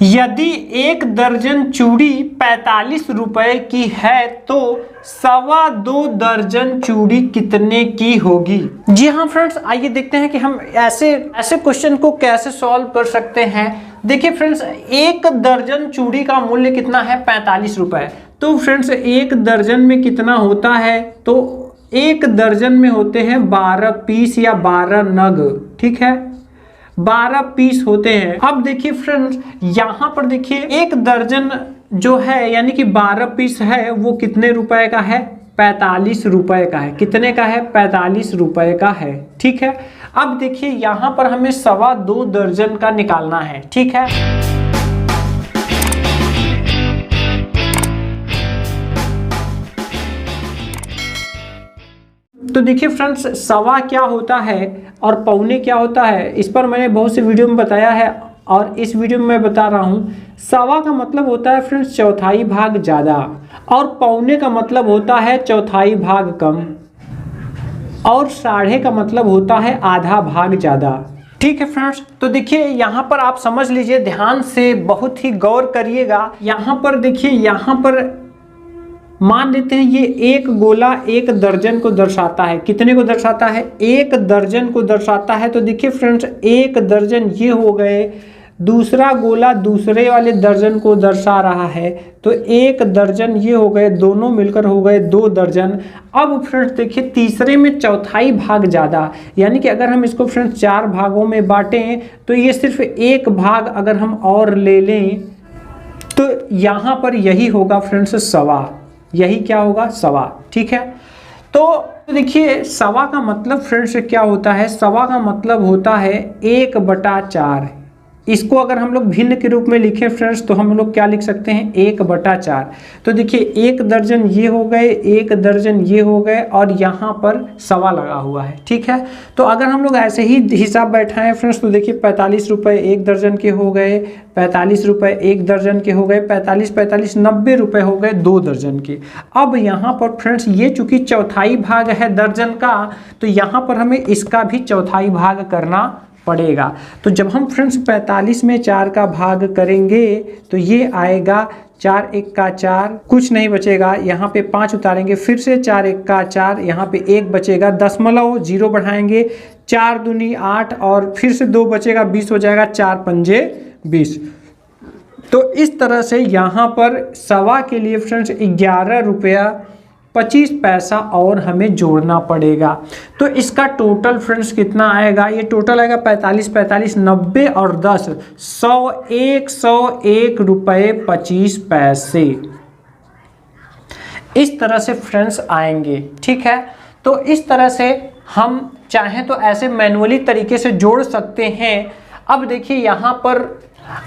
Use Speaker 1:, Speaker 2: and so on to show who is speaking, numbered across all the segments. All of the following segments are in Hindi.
Speaker 1: यदि एक दर्जन चूड़ी 45 रुपए की है तो 2.25 दर्जन चूड़ी कितने की होगी। जी हाँ फ्रेंड्स, आइए देखते हैं कि हम ऐसे क्वेश्चन को कैसे सॉल्व कर सकते हैं। देखिए फ्रेंड्स, एक दर्जन चूड़ी का मूल्य कितना है 45 रुपए। तो फ्रेंड्स एक दर्जन में कितना होता है, तो एक दर्जन में होते हैं 12 पीस या 12 नग, ठीक है, 12 पीस होते हैं। अब देखिए फ्रेंड्स, यहाँ पर देखिए एक दर्जन जो है यानी कि 12 पीस है वो कितने रुपए का है, 45 रुपए का है। कितने का है, 45 रुपए का है, ठीक है। अब देखिए यहाँ पर हमें 2.25 दर्जन का निकालना है, ठीक है। तो देखिए फ्रेंड्स, सवा क्या होता है और पौने क्या होता है, इस पर मैंने बहुत से वीडियो में बताया है और इस वीडियो में मैं बता रहा हूँ। सवा का मतलब होता है फ्रेंड्स चौथाई भाग ज़्यादा, और पौने का मतलब होता है चौथाई भाग कम, और साढ़े का मतलब होता है आधा भाग ज़्यादा, ठीक है फ्रेंड्स। तो देखिए यहाँ पर आप समझ लीजिए, ध्यान से बहुत ही गौर करिएगा। यहाँ पर देखिए, यहाँ पर मान लेते हैं ये एक गोला एक दर्जन को दर्शाता है। कितने को दर्शाता है, एक दर्जन को दर्शाता है। तो देखिए फ्रेंड्स, एक दर्जन ये हो गए, दूसरा गोला दूसरे वाले दर्जन को दर्शा रहा है, तो एक दर्जन ये हो गए, दोनों मिलकर हो गए 2 दर्जन। अब फ्रेंड्स देखिए, तीसरे में चौथाई भाग ज़्यादा, यानी कि अगर हम इसको फ्रेंड्स 4 भागों में बांटें तो ये सिर्फ एक भाग अगर हम और ले लें तो यहाँ पर यही होगा फ्रेंड्स सवा। यही क्या होगा, सवा, ठीक है। तो देखिए सवा का मतलब फ्रेंड्स क्या होता है, सवा का मतलब होता है 1/4। इसको अगर हम लोग भिन्न के रूप में लिखें फ्रेंड्स तो हम लोग क्या लिख सकते हैं, 1/4। तो देखिए एक दर्जन ये हो गए, एक दर्जन ये हो गए, और यहाँ पर सवा लगा हुआ है, ठीक है। तो अगर हम लोग ऐसे ही हिसाब बैठाएं फ्रेंड्स तो देखिए 45 रुपये एक दर्जन के हो गए, 45 रुपये एक दर्जन के हो गए, 45 90 रुपये हो गए 2 दर्जन के। अब यहाँ पर फ्रेंड्स ये चूंकि चौथाई भाग है दर्जन का, तो यहाँ पर हमें इसका भी चौथाई भाग करना पड़ेगा। तो जब हम फ्रेंड्स 45 में 4 का भाग करेंगे तो ये आएगा 4 1 का 4, कुछ नहीं बचेगा, यहाँ पे 5 उतारेंगे, फिर से 4 1 का 4, यहाँ पे 1 बचेगा, दशमलव 0 बढ़ाएंगे, 4 दूनी 8, और फिर से 2 बचेगा, 20 हो जाएगा, 4 पंजे 20। तो इस तरह से यहाँ पर सवा के लिए फ्रेंड्स 11 रुपया 25 पैसा और हमें जोड़ना पड़ेगा। तो इसका टोटल फ्रेंड्स कितना आएगा, ये टोटल आएगा 45 45 90 और 10 101 रुपये 25 पैसे। इस तरह से फ्रेंड्स आएंगे, ठीक है। तो इस तरह से हम चाहें तो ऐसे मैनुअली तरीके से जोड़ सकते हैं। अब देखिए यहाँ पर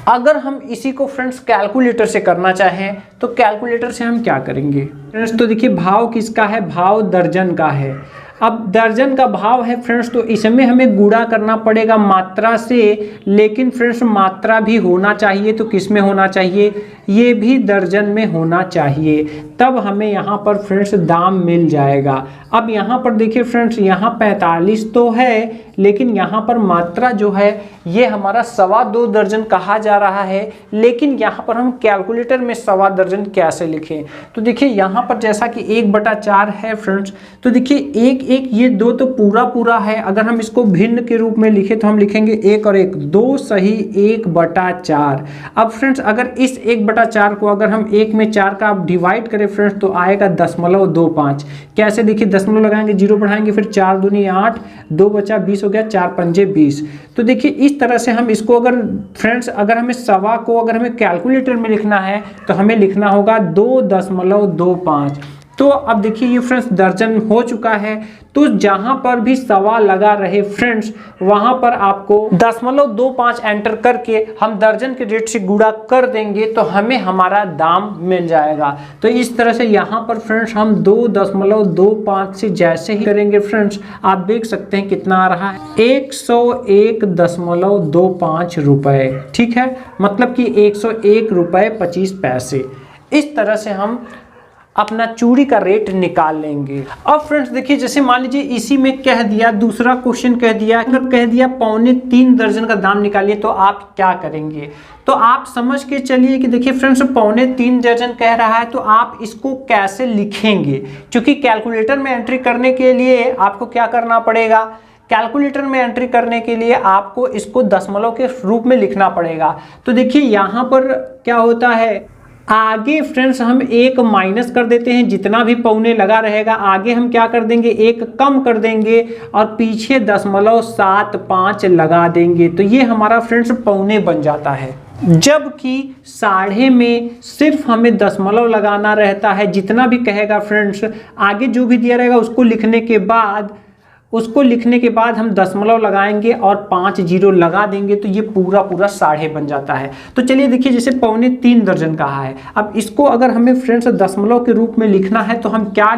Speaker 1: अगर हम इसी को फ्रेंड्स कैलकुलेटर से करना चाहें तो कैलकुलेटर से हम क्या करेंगे फ्रेंड्स, तो देखिए भाव किसका है, भाव दर्जन का है। अब दर्जन का भाव है फ्रेंड्स, तो इसमें हमें गुणा करना पड़ेगा मात्रा से, लेकिन फ्रेंड्स मात्रा भी होना चाहिए, तो किस में होना चाहिए, ये भी दर्जन में होना चाहिए, तब हमें यहाँ पर फ्रेंड्स दाम मिल जाएगा। अब यहाँ पर देखिए फ्रेंड्स, यहाँ 45 तो है, लेकिन यहाँ पर मात्रा जो है ये हमारा 2.25 दर्जन कहा जा रहा है, लेकिन यहाँ पर हम कैलकुलेटर में 2.25 दर्जन कैसे लिखें। तो देखिए यहाँ पर जैसा कि 1/4 है फ्रेंड्स, तो देखिए 1 1 ये 2 तो पूरा है। अगर हम इसको भिन्न के रूप में लिखें तो हम लिखेंगे 1 और 1 2 सही 1/4। अब फ्रेंड्स अगर इस 1/4 को अगर हम 1 में 4 का डिवाइड करें फ्रेंड्स तो आएगा 0.25। कैसे, देखिए दशमलव लगाएंगे, 0 बढ़ाएंगे, फिर 4 दूनी 8, 2 बचा 20 हो गया, 4 पंजे 20। तो देखिए इस तरह से हम इसको अगर फ्रेंड्स अगर हमें सवा को अगर हमें कैलकुलेटर में लिखना है तो हमें लिखना होगा 2.25। तो अब देखिए ये फ्रेंड्स दर्जन हो चुका है। तो जहां पर भी सवा लगा रहे फ्रेंड्स वहां पर आपको 0.25 एंटर करके हम दर्जन के रेट से गुणा कर देंगे तो हमें हमारा दाम मिल जाएगा। तो इस तरह से यहाँ पर फ्रेंड्स हम 2.25 से जैसे ही करेंगे फ्रेंड्स आप देख सकते हैं कितना आ रहा है, 101.25 रुपए, ठीक है, मतलब कि 101 रुपये 25 पैसे। इस तरह से हम अपना चूड़ी का रेट निकाल लेंगे। अब फ्रेंड्स देखिए, जैसे मान लीजिए इसी में कह दिया, दूसरा क्वेश्चन कह दिया, अगर कह दिया 3.25 दर्जन का दाम निकालिए, तो आप क्या करेंगे? तो आप समझ के चलिए कि देखिए फ्रेंड्स 3.25 दर्जन कह रहा है, तो आप इसको कैसे लिखेंगे? क्योंकि कैलकुलेटर में एंट्री करने के लिए आपको क्या करना पड़ेगा? कैलकुलेटर में एंट्री करने के लिए आपको इसको दशमलव के रूप में लिखना पड़ेगा। तो देखिए यहाँ पर क्या होता है, आगे फ्रेंड्स हम एक माइनस कर देते हैं, जितना भी पौने लगा रहेगा आगे हम क्या कर देंगे, एक कम कर देंगे और पीछे 0.75 लगा देंगे। तो ये हमारा फ्रेंड्स पौने बन जाता है, जबकि साढ़े में सिर्फ हमें दशमलव लगाना रहता है। जितना भी कहेगा फ्रेंड्स, आगे जो भी दिया रहेगा उसको लिखने के बाद हम दशमलव लगाएंगे और 5 जीरो लगा देंगे, तो ये पूरा साढ़े बन जाता है। तो चलिए देखिए, जैसे 3.25 दर्जन कहा है, अब इसको अगर हमें फ्रेंड्स दशमलव के रूप में लिखना है तो हम क्या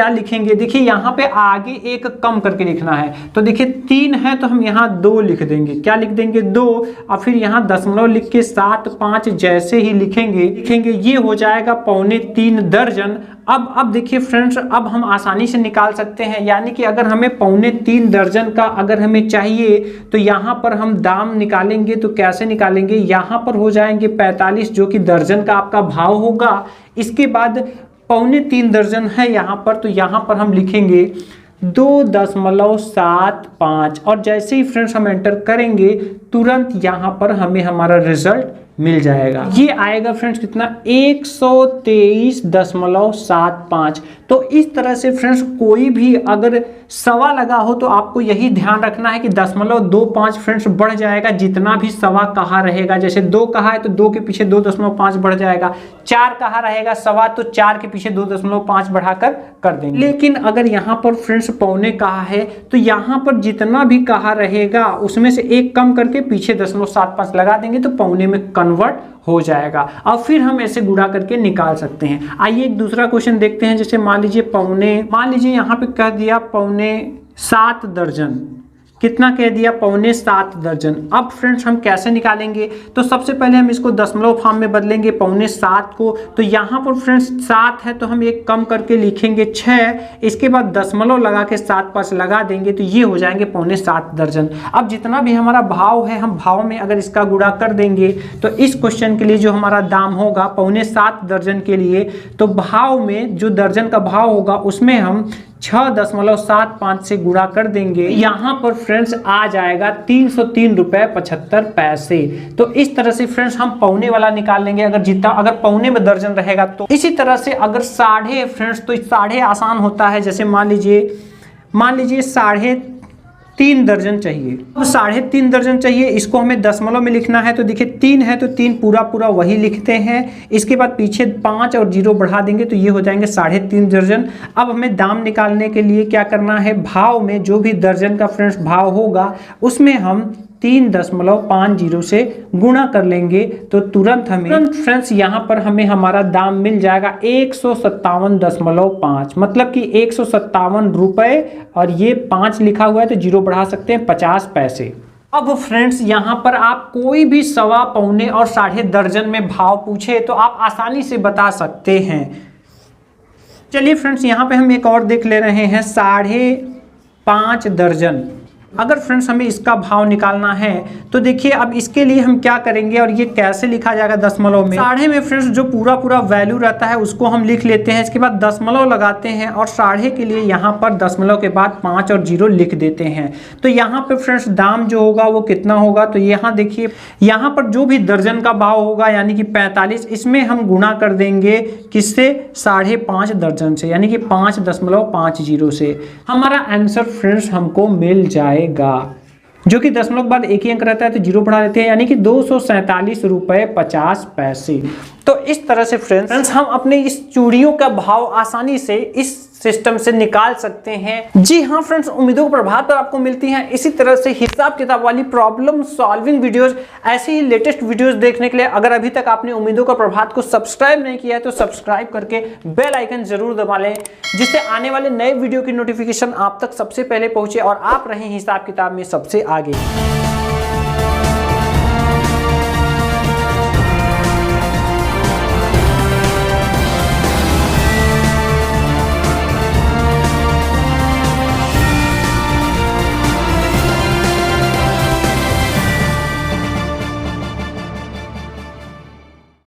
Speaker 1: लिखेंगे? देखिए यहाँ पे आगे एक कम करके लिखना है। तो देखिए 3 है तो हम यहाँ 2 लिख देंगे। क्या लिख देंगे? 2। और फिर यहाँ दशमलव लिख के 7.5 जैसे ही लिखेंगे ये हो जाएगा 3.25 दर्जन। अब देखिए फ्रेंड्स, अब हम आसानी से निकाल सकते हैं, यानी कि अगर हमें 3.25 दर्जन का अगर हमें चाहिए तो यहाँ पर हम दाम निकालेंगे। तो कैसे निकालेंगे? यहाँ पर हो जाएंगे 45, जो कि दर्जन का आपका भाव होगा। इसके बाद 3.25 दर्जन है यहाँ पर, तो यहाँ पर हम लिखेंगे 2.75 और जैसे ही फ्रेंड्स हम एंटर करेंगे तुरंत यहाँ पर हमें हमारा रिजल्ट मिल जाएगा। ये आएगा फ्रेंड्स कितना? 123.75। तो इस तरह से फ्रेंड्स कोई भी अगर सवा लगा हो तो आपको यही ध्यान रखना है कि 0.25 फ्रेंड्स बढ़ जाएगा जितना भी सवा कहा रहेगा। जैसे 2 कहा है तो 2 के पीछे 2.5 बढ़ जाएगा। 4 कहा रहेगा सवा, तो 4 के पीछे 2.5 बढ़ाकर कर देंगे। लेकिन अगर यहाँ पर फ्रेंड्स पौने कहा है तो यहाँ पर जितना भी कहा रहेगा उसमें से एक कम करके पीछे 0.75 लगा देंगे, तो पौने में कन्वर्ट हो जाएगा। अब फिर हम ऐसे गुणा करके निकाल सकते हैं। आइए एक दूसरा क्वेश्चन देखते हैं। जैसे मान लीजिए यहाँ पे कह दिया 7.25 दर्जन। कितना कह दिया? 7.25 दर्जन। अब फ्रेंड्स हम कैसे निकालेंगे? तो सबसे पहले हम इसको दशमलव फॉर्म में बदलेंगे 7.25 को। तो यहाँ पर फ्रेंड्स 7 है तो हम एक कम करके लिखेंगे 6। इसके बाद दशमलव लगा के 7.5 लगा देंगे, तो ये हो जाएंगे 7.25 दर्जन। अब जितना भी हमारा भाव है, हम भाव में अगर इसका गुणा कर देंगे तो इस क्वेश्चन के लिए जो हमारा दाम होगा 7.25 दर्जन के लिए, तो भाव में जो दर्जन का भाव होगा उसमें हम 6.75 से गुणा कर देंगे। यहाँ पर फ्रेंड्स आ जाएगा 303 रुपये 75 पैसे। तो इस तरह से फ्रेंड्स हम पौने वाला निकाल लेंगे, अगर पौने में दर्जन रहेगा तो। इसी तरह से अगर साढ़े फ्रेंड्स, तो साढ़े आसान होता है। जैसे मान लीजिए 3.5 दर्जन चाहिए। अब 3.5 दर्जन चाहिए, इसको हमें दशमलव में लिखना है। तो देखिए 3 है तो 3 पूरा वही लिखते हैं। इसके बाद पीछे 5 और 0 बढ़ा देंगे, तो ये हो जाएंगे 3.5 दर्जन। अब हमें दाम निकालने के लिए क्या करना है? भाव में जो भी दर्जन का फ्रेंड्स भाव होगा उसमें हम 3.50 से गुणा कर लेंगे, तो तुरंत फ्रेंड्स यहाँ पर हमें हमारा दाम मिल जाएगा 157.5, मतलब कि 157 रुपये। और ये 5 लिखा हुआ है तो 0 बढ़ा सकते हैं, 50 पैसे। अब फ्रेंड्स यहाँ पर आप कोई भी सवा, पौने और साढ़े दर्जन में भाव पूछे तो आप आसानी से बता सकते हैं। चलिए फ्रेंड्स यहाँ पे हम एक और देख ले रहे हैं, 5.5 दर्जन। अगर फ्रेंड्स हमें इसका भाव निकालना है तो देखिए अब इसके लिए हम क्या करेंगे और ये कैसे लिखा जाएगा दशमलव में। साढ़े में फ्रेंड्स जो पूरा वैल्यू रहता है उसको हम लिख लेते हैं, इसके बाद दशमलव लगाते हैं और साढ़े के लिए यहाँ पर दशमलव के बाद 5 और 0 लिख देते हैं। तो यहाँ पे फ्रेंड्स दाम जो होगा वो कितना होगा, तो यहाँ देखिए यहाँ पर जो भी दर्जन का भाव होगा यानी कि 45, इसमें हम गुणा कर देंगे किससे? 5.5 दर्जन से, यानी कि 5.50 से। हमारा आंसर फ्रेंड्स हमको मिल जाए, जो कि दशमलव के बाद एक ही अंक रहता है तो 0 बढ़ा देते हैं, यानी कि 247 रुपये 50 पैसे। तो इस तरह से फ्रेंड्स हम अपने इस चूड़ियों का भाव आसानी से इस सिस्टम से निकाल सकते हैं। जी हाँ फ्रेंड्स, उम्मीदों के प्रभात पर आपको मिलती हैं इसी तरह से हिसाब किताब वाली प्रॉब्लम सॉल्विंग वीडियोस। ऐसे ही लेटेस्ट वीडियोस देखने के लिए अगर अभी तक आपने उम्मीदों का प्रभात को सब्सक्राइब नहीं किया है तो सब्सक्राइब करके बेल आइकन जरूर दबा लें, जिससे आने वाले नए वीडियो की नोटिफिकेशन आप तक सबसे पहले पहुंचे और आप रहें हिसाब किताब में सबसे आगे।